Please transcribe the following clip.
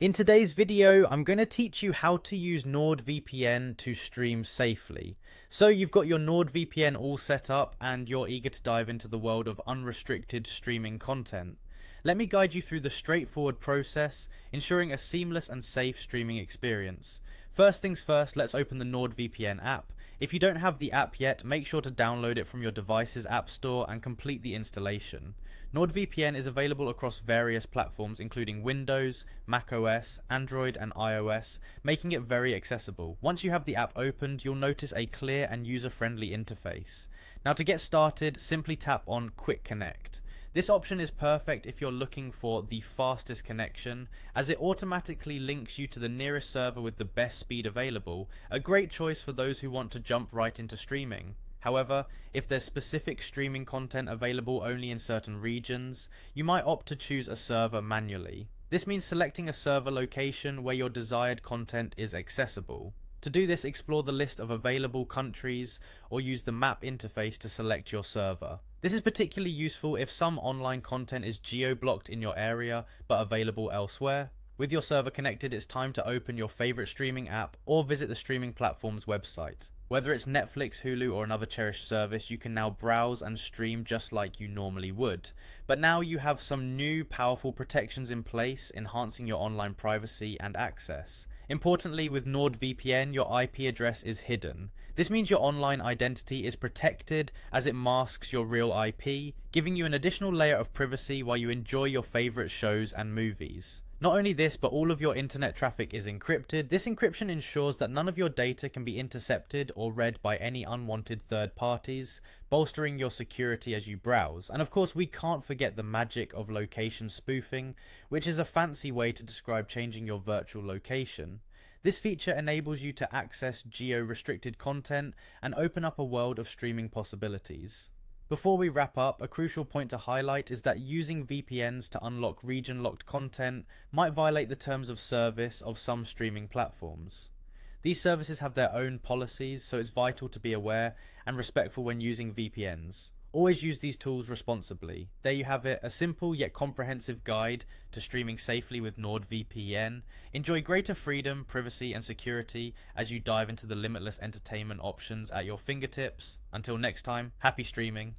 In today's video, I'm going to teach you how to use Nordvpn to stream safely. So you've got your Nordvpn all set up and you're eager to dive into the world of unrestricted streaming content. Let me guide you through the straightforward process, ensuring a seamless and safe streaming experience. First things first, let's open the Nordvpn app. If you don't have the app yet, make sure to download it from your device's app store and complete the installation. Nordvpn is available across various platforms including Windows, macOS, Android and iOS, making it very accessible. Once you have the app opened, you'll notice a clear and user-friendly interface. Now to get started, simply tap on Quick Connect. This option is perfect if you're looking for the fastest connection, as it automatically links you to the nearest server with the best speed available, a great choice for those who want to jump right into streaming. However, if there's specific streaming content available only in certain regions, you might opt to choose a server manually. This means selecting a server location where your desired content is accessible. To do this, explore the list of available countries or use the map interface to select your server. This is particularly useful if some online content is geo-blocked in your area but available elsewhere. With your server connected, it's time to open your favorite streaming app or visit the streaming platform's website. Whether it's Netflix, Hulu or another cherished service, you can now browse and stream just like you normally would. But now you have some new powerful protections in place, enhancing your online privacy and access. Importantly, with NordVPN, your IP address is hidden. This means your online identity is protected as it masks your real IP, giving you an additional layer of privacy while you enjoy your favorite shows and movies. Not only this, but all of your internet traffic is encrypted. This encryption ensures that none of your data can be intercepted or read by any unwanted third parties, bolstering your security as you browse. And of course, we can't forget the magic of location spoofing, which is a fancy way to describe changing your virtual location. This feature enables you to access geo-restricted content and open up a world of streaming possibilities. Before we wrap up, a crucial point to highlight is that using VPNs to unlock region-locked content might violate the terms of service of some streaming platforms. These services have their own policies, so it's vital to be aware and respectful when using VPNs. Always use these tools responsibly. There you have it, a simple yet comprehensive guide to streaming safely with NordVPN. Enjoy greater freedom, privacy and security as you dive into the limitless entertainment options at your fingertips. Until next time, happy streaming.